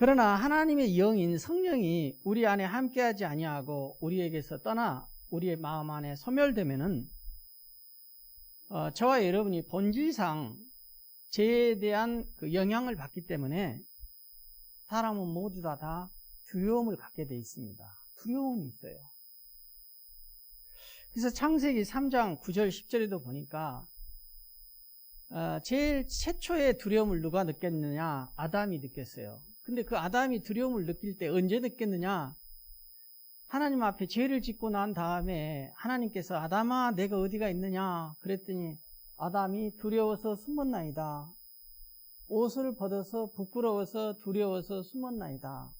그러나 하나님의 영인 성령이 우리 안에 함께하지 아니하고 우리에게서 떠나 우리의 마음 안에 소멸되면은 저와 여러분이 본질상 죄에 대한 그 영향을 받기 때문에 사람은 모두 다 두려움을 갖게 돼 있습니다. 두려움이 있어요. 그래서 창세기 3장 9절 10절에도 보니까 제일 최초의 두려움을 누가 느꼈느냐? 아담이 느꼈어요. 근데 그 아담이 두려움을 느낄 때 언제 느꼈느냐? 하나님 앞에 죄를 짓고 난 다음에 하나님께서 아담아 내가 어디가 있느냐? 그랬더니 아담이 두려워서 숨었나이다. 옷을 벗어서 부끄러워서 두려워서 숨었나이다.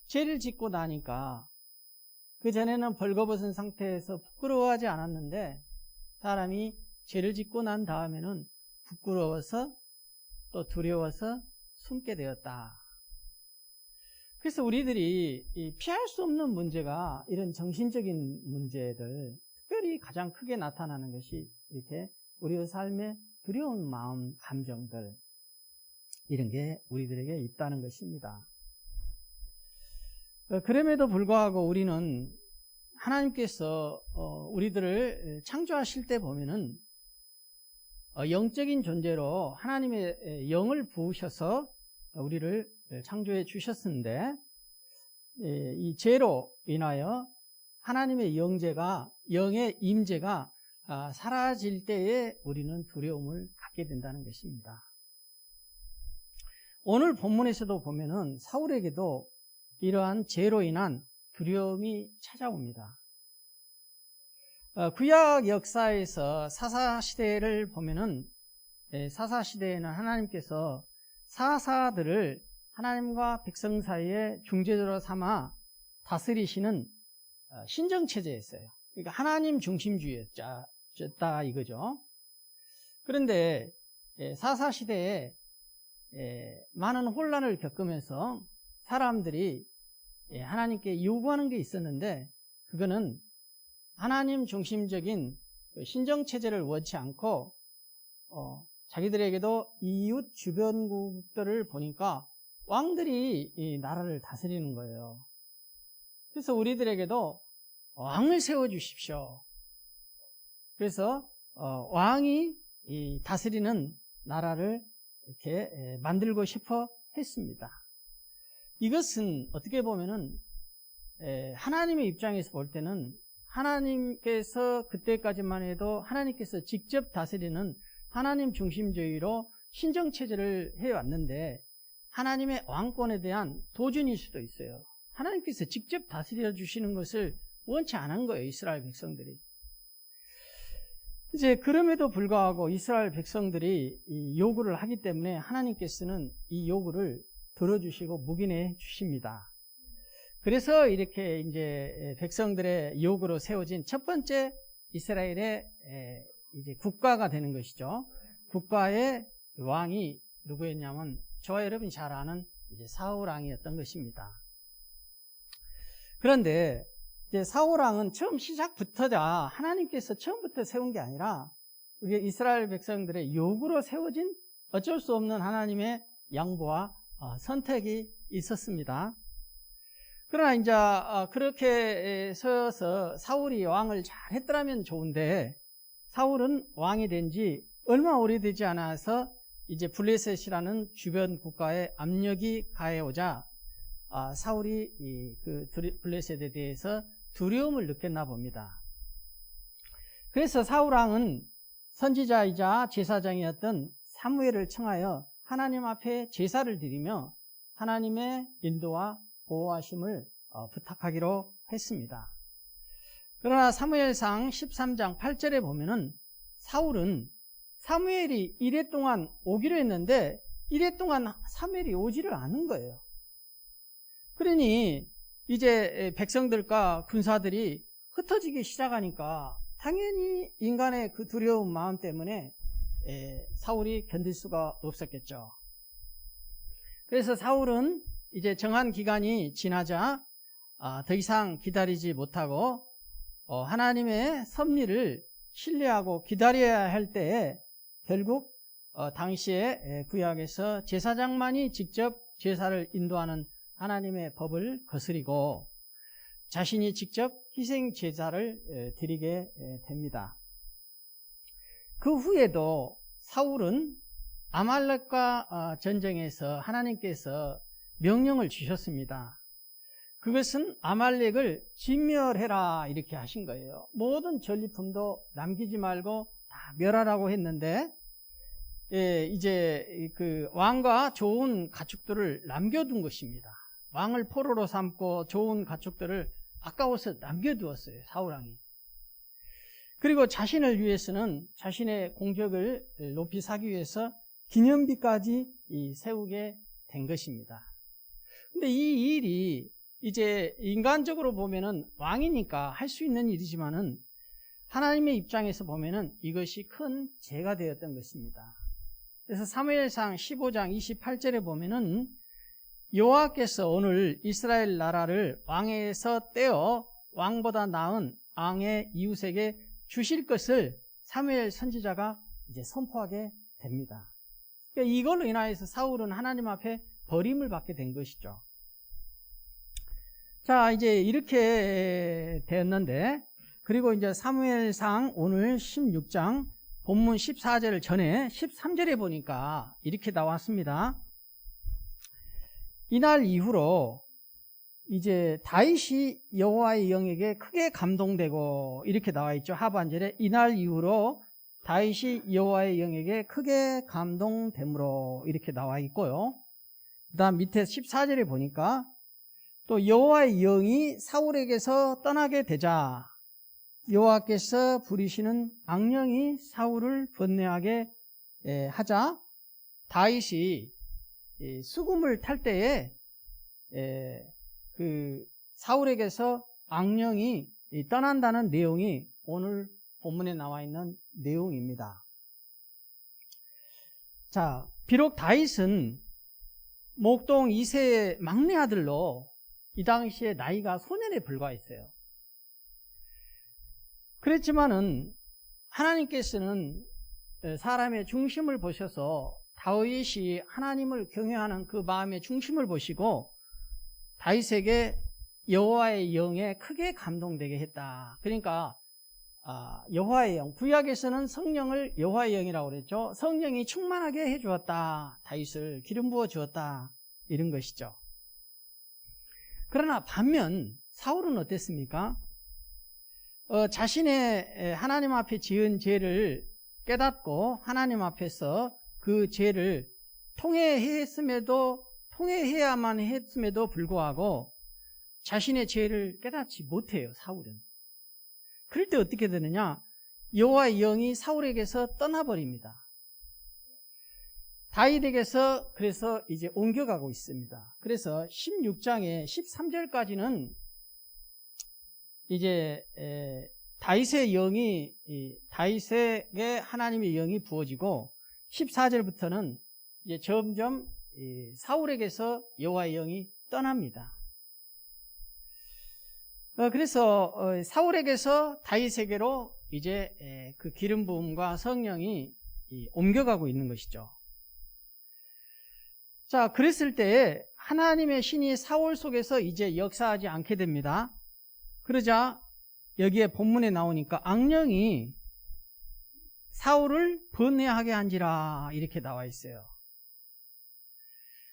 죄를 짓고 나니까 그전에는 벌거벗은 상태에서 부끄러워하지 않았는데 사람이 죄를 짓고 난 다음에는 부끄러워서 또 두려워서 숨게 되었다. 그래서 우리들이 피할 수 없는 문제가 이런 정신적인 문제들, 특별히 가장 크게 나타나는 것이 이렇게 우리의 삶에 두려운 마음, 감정들, 이런 게 우리들에게 있다는 것입니다. 그럼에도 불구하고 우리는 하나님께서 우리들을 창조하실 때 보면은 영적인 존재로 하나님의 영을 부으셔서 우리를 창조해 주셨는데 이 죄로 인하여 하나님의 영의 임재가 사라질 때에 우리는 두려움을 갖게 된다는 것입니다. 오늘 본문에서도 보면은 사울에게도 이러한 죄로 인한 두려움이 찾아옵니다. 구약 역사에서 사사시대를 보면은 사사시대에는 하나님께서 사사들을 하나님과 백성 사이에 중재자로 삼아 다스리시는 신정체제였어요. 그러니까 하나님 중심주의였다 이거죠. 그런데 사사시대에 많은 혼란을 겪으면서 사람들이 하나님께 요구하는 게 있었는데 그거는 하나님 중심적인 신정체제를 원치 않고 자기들에게도 이웃 주변국들을 보니까 왕들이 이 나라를 다스리는 거예요. 그래서 우리들에게도 왕을 세워주십시오. 그래서 왕이 이 다스리는 나라를 이렇게 만들고 싶어 했습니다. 이것은 어떻게 보면은 하나님의 입장에서 볼 때는 하나님께서 그때까지만 해도 하나님께서 직접 다스리는 하나님 중심주의로 신정체제를 해왔는데 하나님의 왕권에 대한 도전일 수도 있어요. 하나님께서 직접 다스려 주시는 것을 원치 않은 거예요, 이스라엘 백성들이. 이제 그럼에도 불구하고 이스라엘 백성들이 이 요구를 하기 때문에 하나님께서는 이 요구를 들어주시고 묵인해 주십니다. 그래서 이렇게 이제 백성들의 요구로 세워진 첫 번째 이스라엘의 이제 국가가 되는 것이죠. 국가의 왕이 누구였냐면 저와 여러분이 잘 아는 이제 사울 왕이었던 것입니다. 그런데 이제 사울 왕은 처음 시작부터 하나님께서 처음부터 세운 게 아니라 이게 이스라엘 백성들의 요구로 세워진 어쩔 수 없는 하나님의 양보와 선택이 있었습니다. 그러나 이제 그렇게 서서 사울이 왕을 잘 했더라면 좋은데 사울은 왕이 된 지 얼마 오래되지 않아서 이제 블레셋이라는 주변 국가의 압력이 가해오자 사울이 그 블레셋에 대해서 두려움을 느꼈나 봅니다. 그래서 사울 왕은 선지자이자 제사장이었던 사무엘을 청하여 하나님 앞에 제사를 드리며 하나님의 인도와 보호하심을 부탁하기로 했습니다. 그러나 사무엘상 13장 8절에 보면은 사울은 사무엘이 이래 동안 오기로 했는데 이래 동안 사무엘이 오지를 않은 거예요. 그러니 이제 백성들과 군사들이 흩어지기 시작하니까 당연히 인간의 그 두려운 마음 때문에 사울이 견딜 수가 없었겠죠. 그래서 사울은 이제 정한 기간이 지나자 더 이상 기다리지 못하고 하나님의 섭리를 신뢰하고 기다려야 할 때에 결국 당시에 구약에서 제사장만이 직접 제사를 인도하는 하나님의 법을 거스리고 자신이 직접 희생 제사를 드리게 됩니다. 그 후에도 사울은 아말렉과 전쟁에서 하나님께서 명령을 주셨습니다. 그것은 아말렉을 진멸해라 이렇게 하신 거예요. 모든 전리품도 남기지 말고 다 멸하라고 했는데 이제 그 왕과 좋은 가축들을 남겨둔 것입니다. 왕을 포로로 삼고 좋은 가축들을 아까워서 남겨두었어요, 사울왕이. 그리고 자신을 위해서는 자신의 공적을 높이 사기 위해서 기념비까지 세우게 된 것입니다. 근데 이 일이 이제 인간적으로 보면은 왕이니까 할 수 있는 일이지만은 하나님의 입장에서 보면은 이것이 큰 죄가 되었던 것입니다. 그래서 사무엘상 15장 28절에 보면은 여호와께서 오늘 이스라엘 나라를 왕에서 떼어 왕보다 나은 왕의 이웃에게 주실 것을 사무엘 선지자가 이제 선포하게 됩니다. 그러니까 이걸로 인하여서 사울은 하나님 앞에 버림을 받게 된 것이죠. 자, 이제 이렇게 되었는데, 그리고 이제 사무엘상 오늘 16장 본문 14절 전에 13절에 보니까 이렇게 나왔습니다. 이날 이후로 이제 다윗이 여호와의 영에게 크게 감동되고 이렇게 나와 있죠. 하반절에 이날 이후로 다윗이 여호와의 영에게 크게 감동됨으로 이렇게 나와 있고요. 그 다음 밑에 14절에 보니까 또 여호와의 영이 사울에게서 떠나게 되자 여호와께서 부리시는 악령이 사울을 번뇌하게 하자 다윗이 수금을 탈 때에 그 사울에게서 악령이 떠난다는 내용이 오늘 본문에 나와 있는 내용입니다. 자, 비록 다윗은 목동 2세의 막내 아들로 이 당시에 나이가 소년에 불과했어요. 그랬지만은 하나님께서는 사람의 중심을 보셔서 다윗이 하나님을 경외하는 그 마음의 중심을 보시고 다윗에게 여호와의 영에 크게 감동되게 했다. 그러니까 여호와의 영, 구약에서는 성령을 여호와의 영이라고 그랬죠. 성령이 충만하게 해주었다. 다윗을 기름 부어 주었다. 이런 것이죠. 그러나 반면 사울은 어땠습니까? 자신의 하나님 앞에 지은 죄를 깨닫고 하나님 앞에서 그 죄를 통회해야만 했음에도 불구하고 자신의 죄를 깨닫지 못해요, 사울은. 그럴 때 어떻게 되느냐? 여호와의 영이 사울에게서 떠나버립니다. 다윗에게서 그래서 이제 옮겨가고 있습니다. 그래서 16장의 13절까지는 이제 다윗의 영이 다윗에게 하나님의 영이 부어지고 14절부터는 이제 점점 사울에게서 여호와의 영이 떠납니다. 그래서 사울에게서 다윗에게로 이제 그 기름 부음과 성령이 옮겨가고 있는 것이죠. 자, 그랬을 때 하나님의 신이 사울 속에서 이제 역사하지 않게 됩니다. 그러자 여기에 본문에 나오니까 악령이 사울을 번뇌하게 한지라 이렇게 나와 있어요.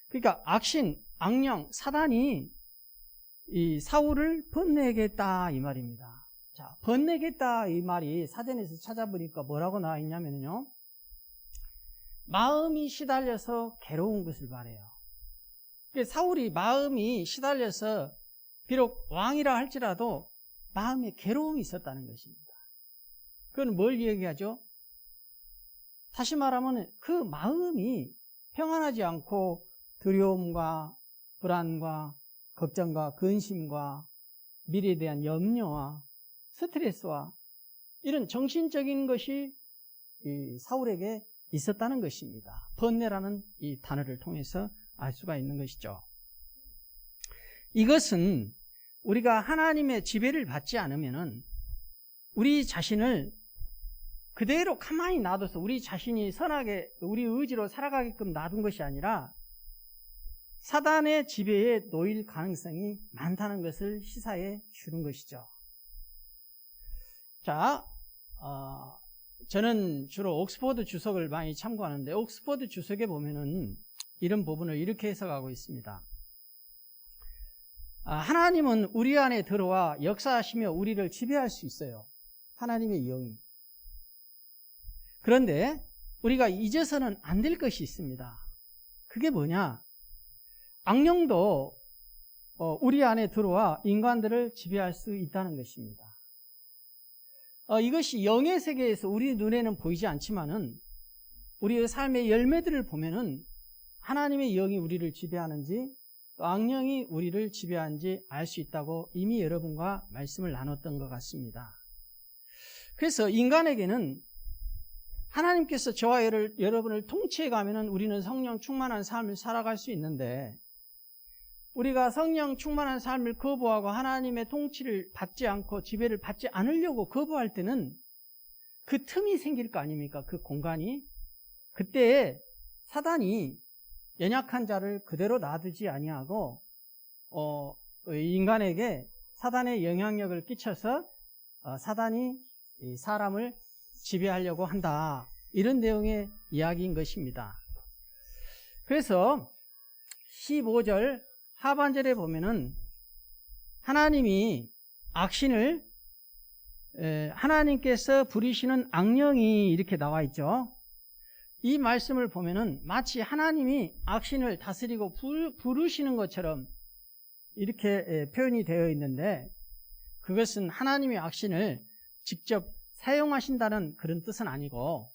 그러니까 악신, 악령, 사단이 이 사울을 번뇌하겠다 이 말입니다. 자, 번뇌하겠다 이 말이 사전에서 찾아보니까 뭐라고 나와 있냐면요, 마음이 시달려서 괴로운 것을 말해요. 사울이 마음이 시달려서 비록 왕이라 할지라도 마음에 괴로움이 있었다는 것입니다. 그건 뭘 얘기하죠? 다시 말하면 그 마음이 평안하지 않고 두려움과 불안과 걱정과 근심과 미래에 대한 염려와 스트레스와 이런 정신적인 것이 이 사울에게 있었다는 것입니다. 번뇌라는 이 단어를 통해서 알 수가 있는 것이죠. 이것은 우리가 하나님의 지배를 받지 않으면은 우리 자신을 그대로 가만히 놔둬서 우리 자신이 선하게 우리 의지로 살아가게끔 놔둔 것이 아니라 사단의 지배에 놓일 가능성이 많다는 것을 시사해 주는 것이죠. 자, 저는 주로 옥스퍼드 주석을 많이 참고하는데 옥스퍼드 주석에 보면은 이런 부분을 이렇게 해석하고 있습니다. 하나님은 우리 안에 들어와 역사하시며 우리를 지배할 수 있어요. 하나님의 영이. 그런데 우리가 잊어서는 안 될 것이 있습니다. 그게 뭐냐? 악령도 우리 안에 들어와 인간들을 지배할 수 있다는 것입니다. 이것이 영의 세계에서 우리 눈에는 보이지 않지만은 우리의 삶의 열매들을 보면은 하나님의 영이 우리를 지배하는지 또 악령이 우리를 지배하는지 알 수 있다고 이미 여러분과 말씀을 나눴던 것 같습니다. 그래서 인간에게는 하나님께서 저와 여러분을 통치해 가면은 우리는 성령 충만한 삶을 살아갈 수 있는데 우리가 성령 충만한 삶을 거부하고 하나님의 통치를 받지 않고 지배를 받지 않으려고 거부할 때는 그 틈이 생길 거 아닙니까? 그 공간이. 그때 사단이 연약한 자를 그대로 놔두지 아니하고 인간에게 사단의 영향력을 끼쳐서 사단이 사람을 지배하려고 한다. 이런 내용의 이야기인 것입니다. 그래서 15절 하반절에 보면은 하나님이 악신을 하나님께서 부리시는 악령이 이렇게 나와 있죠. 이 말씀을 보면은 마치 하나님이 악신을 다스리고 부르시는 것처럼 이렇게 표현이 되어 있는데 그것은 하나님이 악신을 직접 사용하신다는 그런 뜻은 아니고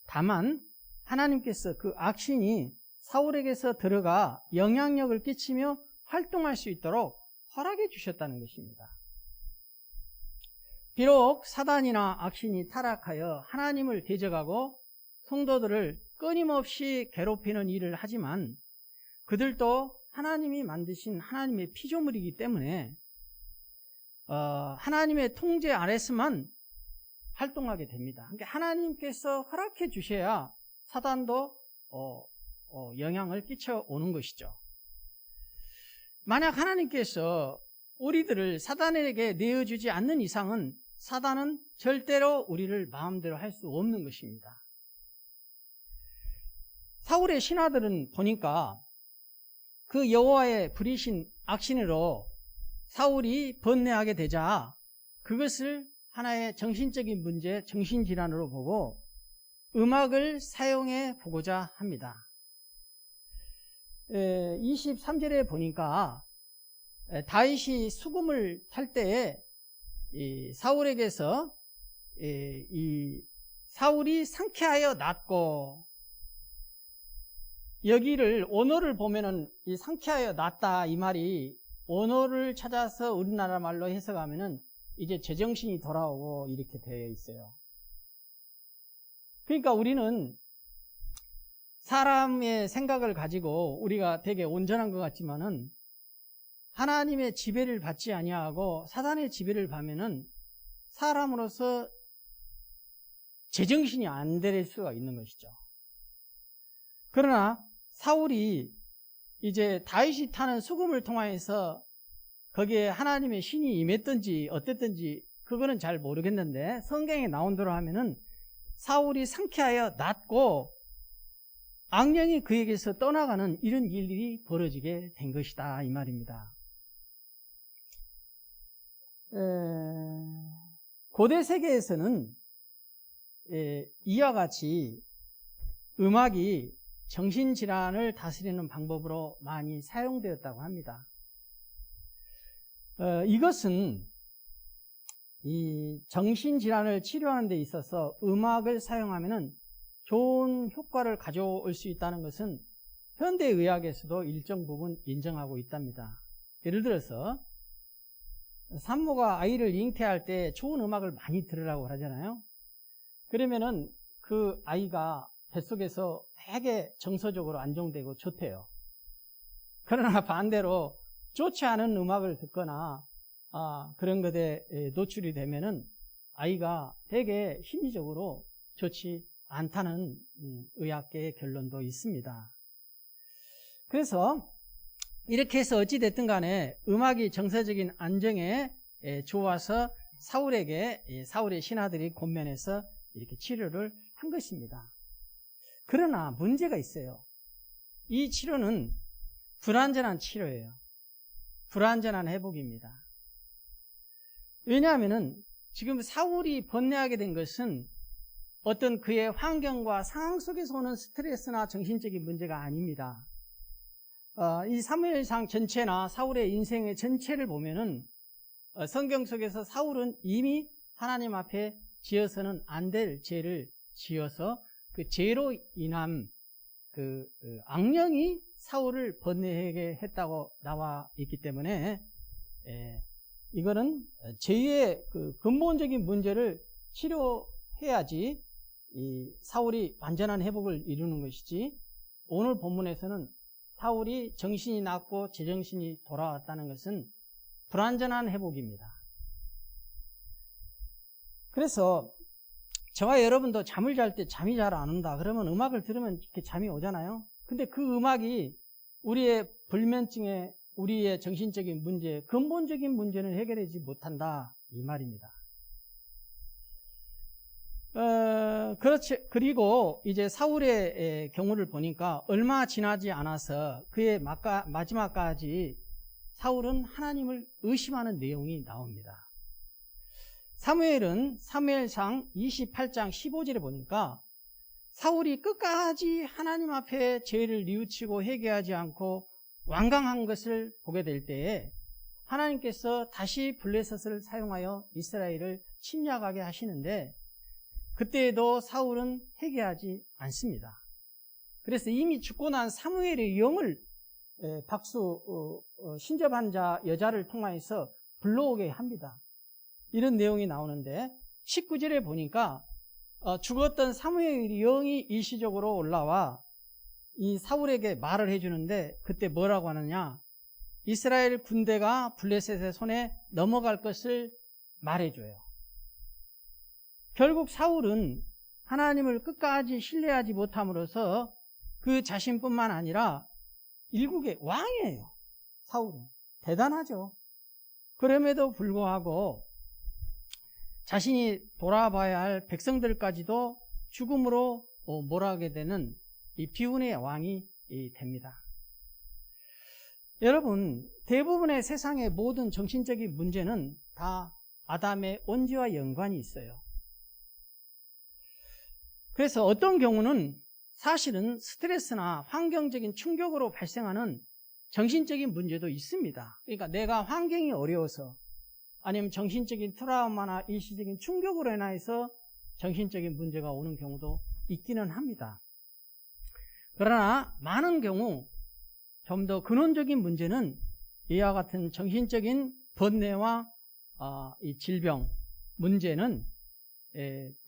다만 하나님께서 그 악신이 사울에게서 들어가 영향력을 끼치며 활동할 수 있도록 허락해 주셨다는 것입니다. 비록 사단이나 악신이 타락하여 하나님을 대적하고 성도들을 끊임없이 괴롭히는 일을 하지만 그들도 하나님이 만드신 하나님의 피조물이기 때문에 하나님의 통제 아래서만 활동하게 됩니다. 그러니까 하나님께서 허락해 주셔야 사단도 영향을 끼쳐 오는 것이죠. 만약 하나님께서 우리들을 사단에게 내어주지 않는 이상은 사단은 절대로 우리를 마음대로 할 수 없는 것입니다. 사울의 신하들은 보니까 그 여호와의 부리신 악신으로 사울이 번뇌하게 되자 그것을 하나의 정신적인 문제, 정신질환으로 보고 음악을 사용해 보고자 합니다. 23절에 보니까 다윗이 수금을 탈 때에 사울에게서 사울이 상쾌하여 낫고 여기를 원어를 보면은 이 상쾌하여 낫다 이 말이 원어를 찾아서 우리나라 말로 해석하면은 이제 제정신이 돌아오고 이렇게 되어 있어요. 그러니까 우리는 사람의 생각을 가지고 우리가 되게 온전한 것 같지만은 하나님의 지배를 받지 아니하고 사단의 지배를 받으면은 사람으로서 제정신이 안 될 수가 있는 것이죠. 그러나 사울이 이제 다윗이 타는 수금을 통하여서 거기에 하나님의 신이 임했든지 어땠든지 그거는 잘 모르겠는데 성경에 나온 대로 하면은 사울이 상쾌하여 낫고 악령이 그에게서 떠나가는 이런 일이 벌어지게 된 것이다 이 말입니다. 고대 세계에서는 이와 같이 음악이 정신질환을 다스리는 방법으로 많이 사용되었다고 합니다. 이것은 이 정신질환을 치료하는 데 있어서 음악을 사용하면 좋은 효과를 가져올 수 있다는 것은 현대의학에서도 일정 부분 인정하고 있답니다. 예를 들어서 산모가 아이를 잉태할 때 좋은 음악을 많이 들으라고 하잖아요. 그러면은 그 아이가 뱃속에서 되게 정서적으로 안정되고 좋대요. 그러나 반대로 좋지 않은 음악을 듣거나 그런 것에 노출이 되면은 아이가 되게 심리적으로 좋지 않다는 의학계의 결론도 있습니다. 그래서 이렇게 해서 어찌됐든 간에 음악이 정서적인 안정에 좋아서 사울의 신하들이 권면해서 이렇게 치료를 한 것입니다. 그러나 문제가 있어요. 이 치료는 불완전한 치료예요. 불완전한 회복입니다. 왜냐하면은 지금 사울이 번뇌하게 된 것은 어떤 그의 환경과 상황 속에서 오는 스트레스나 정신적인 문제가 아닙니다. 이 사무엘상 전체나 사울의 인생의 전체를 보면은 성경 속에서 사울은 이미 하나님 앞에 지어서는 안 될 죄를 지어서 그 죄로 인한 그 악령이 사울을 번뇌하게 했다고 나와 있기 때문에 이거는 죄의 그 근본적인 문제를 치료해야지 이 사울이 완전한 회복을 이루는 것이지, 오늘 본문에서는 사울이 정신이 났고 제정신이 돌아왔다는 것은 불완전한 회복입니다. 그래서 저와 여러분도 잠을 잘 때 잠이 잘 안 온다 그러면 음악을 들으면 이렇게 잠이 오잖아요. 근데 그 음악이 우리의 불면증에, 우리의 정신적인 문제, 근본적인 문제는 해결하지 못한다 이 말입니다. 그렇지. 그리고 이제 사울의 경우를 보니까 얼마 지나지 않아서 그의 마지막까지 사울은 하나님을 의심하는 내용이 나옵니다. 사무엘상 28장 15절에 보니까 사울이 끝까지 하나님 앞에 죄를 뉘우치고 회개하지 않고 완강한 것을 보게 될 때에 하나님께서 다시 블레셋을 사용하여 이스라엘을 침략하게 하시는데, 그때에도 사울은 회개하지 않습니다. 그래서 이미 죽고 난 사무엘의 영을 신접한 여자를 통하여서 불러오게 합니다. 이런 내용이 나오는데 19절에 보니까 죽었던 사무엘의 영이 일시적으로 올라와 이 사울에게 말을 해주는데, 그때 뭐라고 하느냐, 이스라엘 군대가 블레셋의 손에 넘어갈 것을 말해줘요. 결국 사울은 하나님을 끝까지 신뢰하지 못함으로써 그 자신뿐만 아니라 일국의 왕이에요. 사울은 대단하죠. 그럼에도 불구하고 자신이 돌아봐야 할 백성들까지도 죽음으로 몰아가게 되는 이 비운의 왕이 됩니다. 여러분, 대부분의 세상의 모든 정신적인 문제는 다 아담의 온지와 연관이 있어요. 그래서 어떤 경우는 사실은 스트레스나 환경적인 충격으로 발생하는 정신적인 문제도 있습니다. 그러니까 내가 환경이 어려워서, 아니면 정신적인 트라우마나 일시적인 충격으로 인해서 정신적인 문제가 오는 경우도 있기는 합니다. 그러나 많은 경우 좀 더 근원적인 문제는 이와 같은 정신적인 번뇌와 이 질병 문제는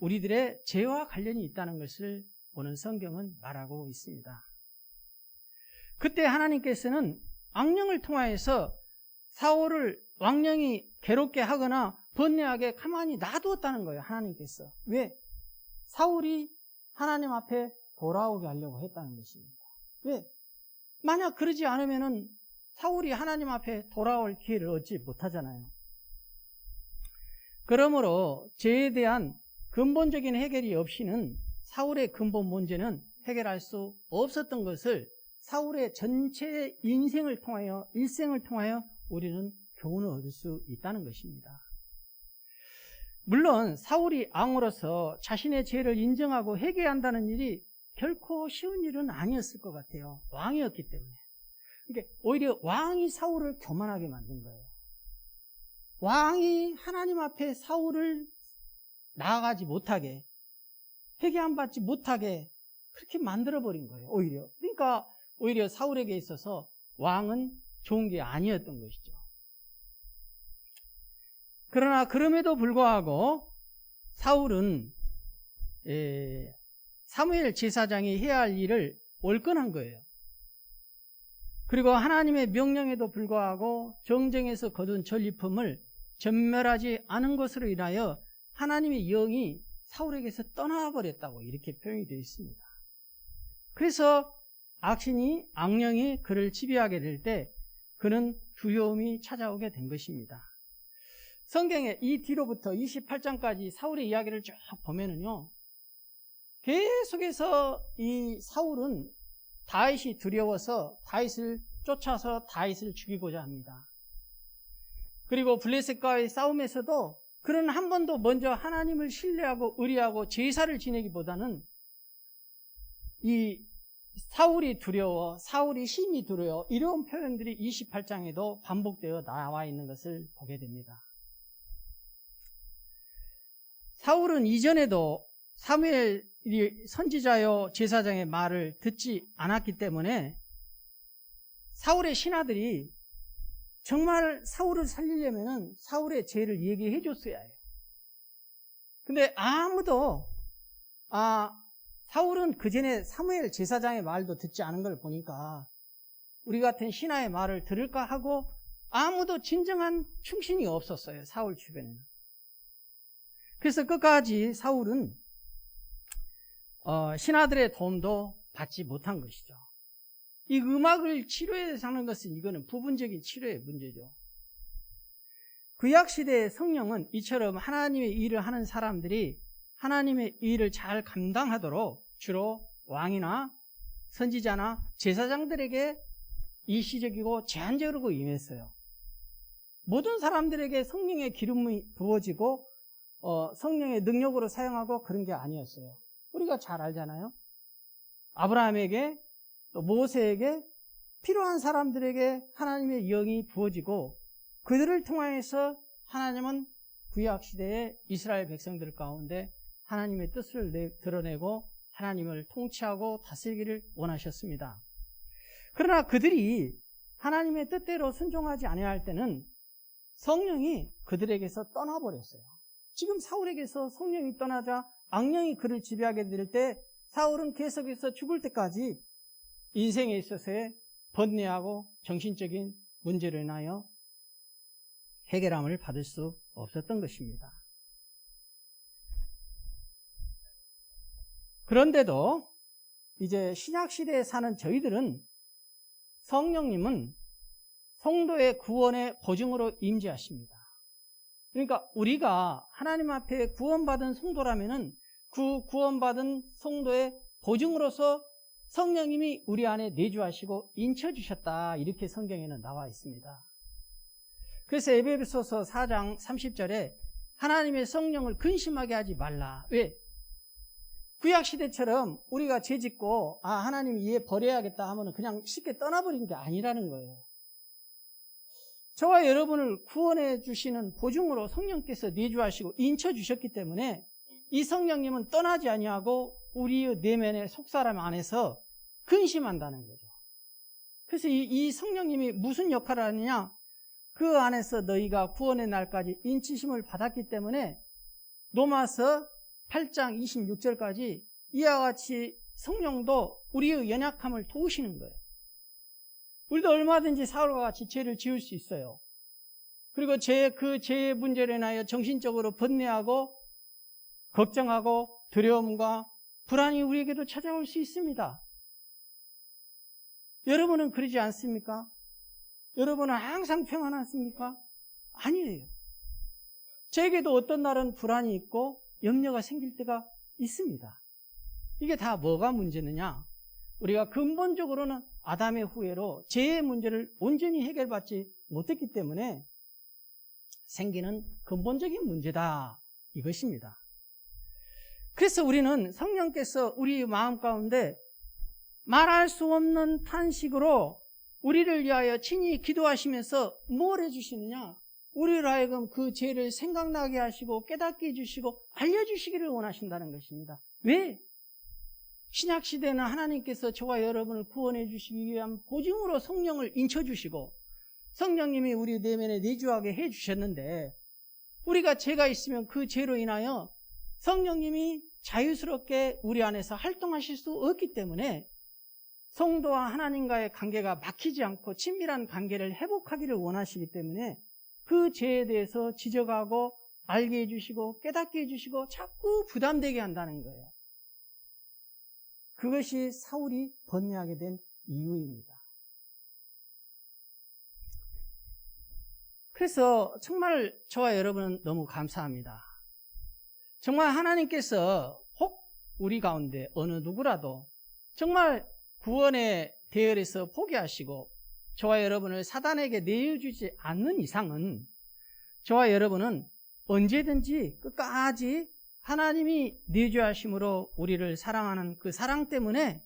우리들의 죄와 관련이 있다는 것을 오늘 성경은 말하고 있습니다. 그때 하나님께서는 악령을 통하여서 사울을 왕령이 괴롭게 하거나 번뇌하게 가만히 놔두었다는 거예요. 하나님께서. 왜? 사울이 하나님 앞에 돌아오게 하려고 했다는 것입니다. 왜? 만약 그러지 않으면은 사울이 하나님 앞에 돌아올 기회를 얻지 못하잖아요. 그러므로 죄에 대한 근본적인 해결이 없이는 사울의 근본 문제는 해결할 수 없었던 것을 사울의 전체 인생을 통하여, 일생을 통하여 우리는 교훈을 얻을 수 있다는 것입니다. 물론 사울이 왕으로서 자신의 죄를 인정하고 회개한다는 일이 결코 쉬운 일은 아니었을 것 같아요. 왕이었기 때문에. 그러니까 오히려 왕이 사울을 교만하게 만든 거예요. 왕이 하나님 앞에 사울을 나아가지 못하게, 회개 안 받지 못하게 그렇게 만들어버린 거예요. 오히려. 그러니까 오히려 사울에게 있어서 왕은 좋은 게 아니었던 것이죠. 그러나 그럼에도 불구하고 사울은 사무엘 제사장이 해야 할 일을 월권한 거예요. 그리고 하나님의 명령에도 불구하고 정쟁에서 거둔 전리품을 전멸하지 않은 것으로 인하여 하나님의 영이 사울에게서 떠나버렸다고 이렇게 표현이 되어 있습니다. 그래서 악령이 그를 지배하게 될 때 그는 두려움이 찾아오게 된 것입니다. 성경에 이 뒤로부터 28장까지 사울의 이야기를 쭉 보면은요, 계속해서 이 사울은 다윗이 두려워서 다윗을 쫓아서 다윗을 죽이고자 합니다. 그리고 블레셋과의 싸움에서도 그는 한 번도 먼저 하나님을 신뢰하고 의리하고 제사를 지내기보다는 이 사울이 두려워, 사울이 힘이 두려워, 이런 표현들이 28장에도 반복되어 나와 있는 것을 보게 됩니다. 사울은 이전에도 사무엘이 선지자요 제사장의 말을 듣지 않았기 때문에 사울의 신하들이 정말 사울을 살리려면 사울의 죄를 얘기해 줬어야 해요. 근데 아무도 사울은 그전에 사무엘 제사장의 말도 듣지 않은 걸 보니까 우리 같은 신하의 말을 들을까 하고 아무도 진정한 충신이 없었어요. 사울 주변에는. 그래서 끝까지 사울은 신하들의 도움도 받지 못한 것이죠. 이 음악을 치료해서 하는 것은 이거는 부분적인 치료의 문제죠. 구약시대의 성령은 이처럼 하나님의 일을 하는 사람들이 하나님의 일을 잘 감당하도록 주로 왕이나 선지자나 제사장들에게 일시적이고 제한적으로 임했어요. 모든 사람들에게 성령의 기름이 부어지고 성령의 능력으로 사용하고 그런 게 아니었어요. 우리가 잘 알잖아요. 아브라함에게 또 모세에게 필요한 사람들에게 하나님의 영이 부어지고 그들을 통하여서 하나님은 구약시대의 이스라엘 백성들 가운데 하나님의 뜻을 드러내고 하나님을 통치하고 다스리기를 원하셨습니다. 그러나 그들이 하나님의 뜻대로 순종하지 아니할 때는 성령이 그들에게서 떠나버렸어요. 지금 사울에게서 성령이 떠나자 악령이 그를 지배하게 될 때 사울은 계속해서 죽을 때까지 인생에 있어서의 번뇌하고 정신적인 문제로 인하여 해결함을 받을 수 없었던 것입니다. 그런데도 이제 신약시대에 사는 저희들은 성령님은 성도의 구원의 보증으로 임재하십니다. 그러니까 우리가 하나님 앞에 구원받은 성도라면은 그 구원받은 성도의 보증으로서 성령님이 우리 안에 내주하시고 인쳐주셨다, 이렇게 성경에는 나와 있습니다. 그래서 에베소서 4장 30절에 하나님의 성령을 근심하게 하지 말라. 왜? 구약시대처럼 우리가 죄짓고 하나님 이해 버려야겠다 하면 그냥 쉽게 떠나버린 게 아니라는 거예요. 저와 여러분을 구원해 주시는 보증으로 성령께서 내주하시고 인쳐주셨기 때문에 이 성령님은 떠나지 아니하고 우리의 내면의 속사람 안에서 근심한다는 거죠. 그래서 이 성령님이 무슨 역할을 하느냐? 그 안에서 너희가 구원의 날까지 인치심을 받았기 때문에 로마서 8장 26절까지 이와 같이 성령도 우리의 연약함을 도우시는 거예요. 우리도 얼마든지 사울과 같이 죄를 지을 수 있어요. 그리고 그 죄의 문제로 인하여 정신적으로 번뇌하고 걱정하고 두려움과 불안이 우리에게도 찾아올 수 있습니다. 여러분은 그러지 않습니까? 여러분은 항상 평안하십니까? 아니에요. 저에게도 어떤 날은 불안이 있고 염려가 생길 때가 있습니다. 이게 다 뭐가 문제느냐? 우리가 근본적으로는 아담의 후예로 죄의 문제를 온전히 해결받지 못했기 때문에 생기는 근본적인 문제다, 이것입니다. 그래서 우리는 성령께서 우리 마음 가운데 말할 수 없는 탄식으로 우리를 위하여 친히 기도하시면서 뭘 해주시느냐? 우리를 하여금 그 죄를 생각나게 하시고 깨닫게 해주시고 알려주시기를 원하신다는 것입니다. 왜? 신약시대는 하나님께서 저와 여러분을 구원해 주시기 위한 보증으로 성령을 인쳐주시고 성령님이 우리 내면에 내주하게 해주셨는데 우리가 죄가 있으면 그 죄로 인하여 성령님이 자유스럽게 우리 안에서 활동하실 수 없기 때문에 성도와 하나님과의 관계가 막히지 않고 친밀한 관계를 회복하기를 원하시기 때문에 그 죄에 대해서 지적하고 알게 해주시고 깨닫게 해주시고 자꾸 부담되게 한다는 거예요. 그것이 사울이 번뇌하게 된 이유입니다. 그래서 정말 저와 여러분은 너무 감사합니다. 정말 하나님께서 혹 우리 가운데 어느 누구라도 정말 구원의 대열에서 포기하시고 저와 여러분을 사단에게 내어주지 않는 이상은 저와 여러분은 언제든지 끝까지 하나님이 내주하심으로 우리를 사랑하는 그 사랑 때문에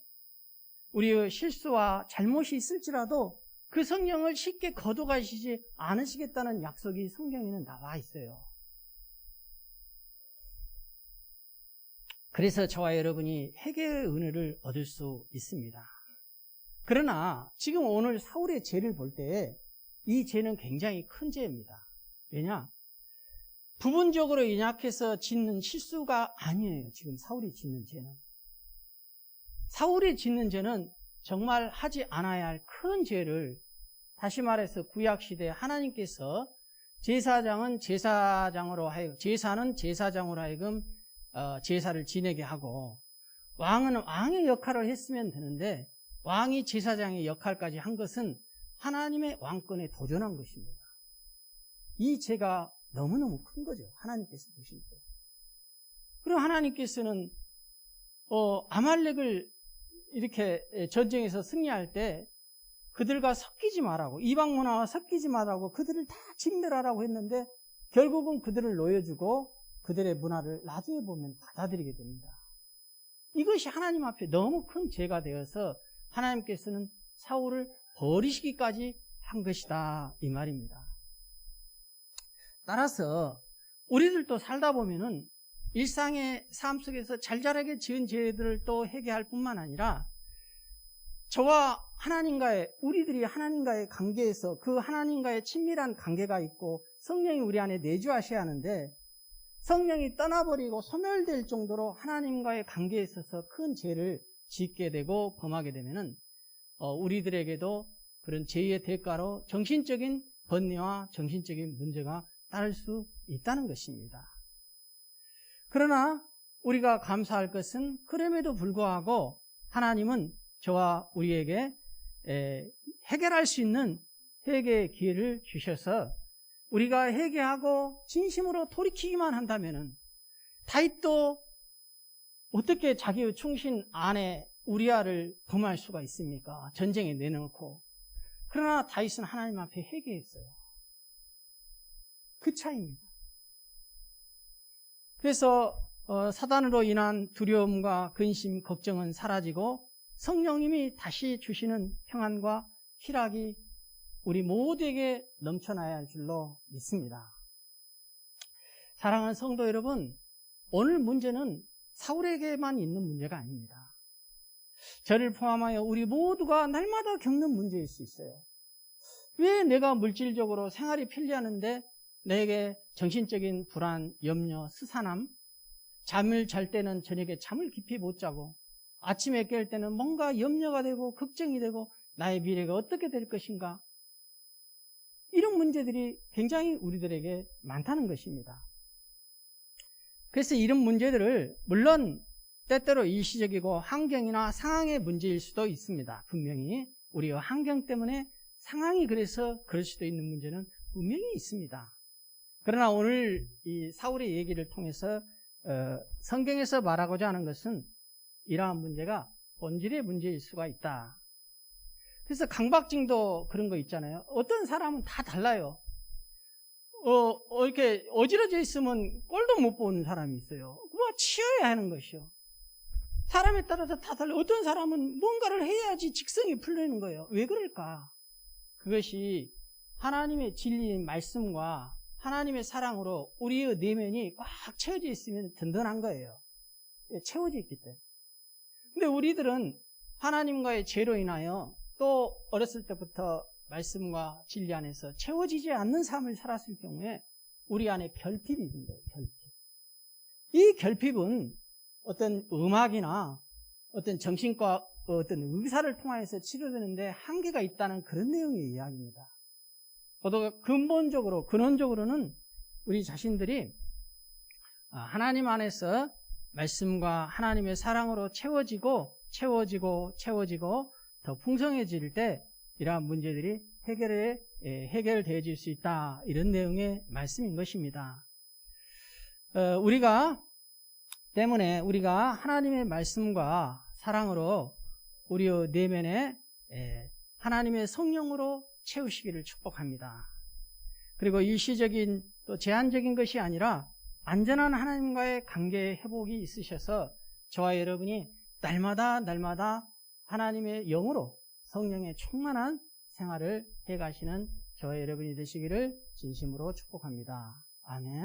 우리의 실수와 잘못이 있을지라도 그 성령을 쉽게 거둬가시지 않으시겠다는 약속이 성경에는 나와 있어요. 그래서 저와 여러분이 회개의 은혜를 얻을 수 있습니다. 그러나 지금 오늘 사울의 죄를 볼 때 이 죄는 굉장히 큰 죄입니다. 왜냐? 부분적으로 연약해서 짓는 실수가 아니에요. 지금 사울이 짓는 죄는. 사울이 짓는 죄는 정말 하지 않아야 할 큰 죄를, 다시 말해서 구약시대 하나님께서 제사는 제사장으로 하여금 제사를 지내게 하고 왕은 왕의 역할을 했으면 되는데 왕이 제사장의 역할까지 한 것은 하나님의 왕권에 도전한 것입니다. 이 죄가 너무너무 큰 거죠. 하나님께서 보실 때. 그리고 하나님께서는 아말렉을 이렇게 전쟁에서 승리할 때 그들과 섞이지 말라고, 이방 문화와 섞이지 말라고 그들을 다 진멸하라고 했는데 결국은 그들을 놓여주고 그들의 문화를 나중에 보면 받아들이게 됩니다. 이것이 하나님 앞에 너무 큰 죄가 되어서 하나님께서는 사울을 버리시기까지 한 것이다, 이 말입니다. 따라서 우리들도 살다 보면은 일상의 삶 속에서 잘잘하게 지은 죄들을 또 회개할 뿐만 아니라 저와 하나님과의, 우리들이 하나님과의 관계에서 그 하나님과의 친밀한 관계가 있고 성령이 우리 안에 내주하셔야 하는데 성령이 떠나버리고 소멸될 정도로 하나님과의 관계에 있어서 큰 죄를 짓게 되고 범하게 되면은 우리들에게도 그런 죄의 대가로 정신적인 번뇌와 정신적인 문제가 따를 수 있다는 것입니다. 그러나 우리가 감사할 것은 그럼에도 불구하고 하나님은 저와 우리에게 해결할 수 있는 회개의 기회를 주셔서 우리가 회개하고 진심으로 돌이키기만 한다면은 다윗도 어떻게 자기의 충신 아내 우리아를 범할 수가 있습니까? 전쟁에 내놓고. 그러나 다윗은 하나님 앞에 회개했어요. 그 차이입니다. 그래서 사단으로 인한 두려움과 근심, 걱정은 사라지고 성령님이 다시 주시는 평안과 희락이 우리 모두에게 넘쳐나야 할 줄로 믿습니다. 사랑하는 성도 여러분, 오늘 문제는 사울에게만 있는 문제가 아닙니다. 저를 포함하여 우리 모두가 날마다 겪는 문제일 수 있어요. 왜 내가 물질적으로 생활이 편리하는데 내게 정신적인 불안, 염려, 스산함, 잠을 잘 때는 저녁에 잠을 깊이 못 자고 아침에 깰 때는 뭔가 염려가 되고 걱정이 되고 나의 미래가 어떻게 될 것인가, 이런 문제들이 굉장히 우리들에게 많다는 것입니다. 그래서 이런 문제들을 물론 때때로 일시적이고 환경이나 상황의 문제일 수도 있습니다. 분명히 우리의 환경 때문에 상황이 그래서 그럴 수도 있는 문제는 분명히 있습니다. 그러나 오늘 이 사울의 얘기를 통해서 성경에서 말하고자 하는 것은 이러한 문제가 본질의 문제일 수가 있다. 그래서 강박증도 그런 거 있잖아요. 어떤 사람은 다 달라요. 이렇게 어지러져 있으면 꼴도 못 보는 사람이 있어요. 그거 치워야 하는 것이요. 사람에 따라서 다 달라요. 어떤 사람은 뭔가를 해야지 직성이 풀리는 거예요. 왜 그럴까? 그것이 하나님의 진리인 말씀과 하나님의 사랑으로 우리의 내면이 꽉 채워져 있으면 든든한 거예요. 채워져 있기 때문에. 근데 우리들은 하나님과의 죄로 인하여 또 어렸을 때부터 말씀과 진리 안에서 채워지지 않는 삶을 살았을 경우에 우리 안에 결핍이 있는 거예요. 결핍. 이 결핍은 어떤 음악이나 어떤 정신과 어떤 의사를 통해서 치료되는데 한계가 있다는 그런 내용의 이야기입니다. 보다 근원적으로는 우리 자신들이 하나님 안에서 말씀과 하나님의 사랑으로 채워지고 더 풍성해질 때 이러한 문제들이 해결되어질 수 있다. 이런 내용의 말씀인 것입니다. 때문에 우리가 하나님의 말씀과 사랑으로 우리의 내면에 하나님의 성령으로 채우시기를 축복합니다. 그리고 일시적인 또 제한적인 것이 아니라 안전한 하나님과의 관계 회복이 있으셔서 저와 여러분이 날마다 하나님의 영으로 성령의 충만한 생활을 해가시는 저와 여러분이 되시기를 진심으로 축복합니다. 아멘.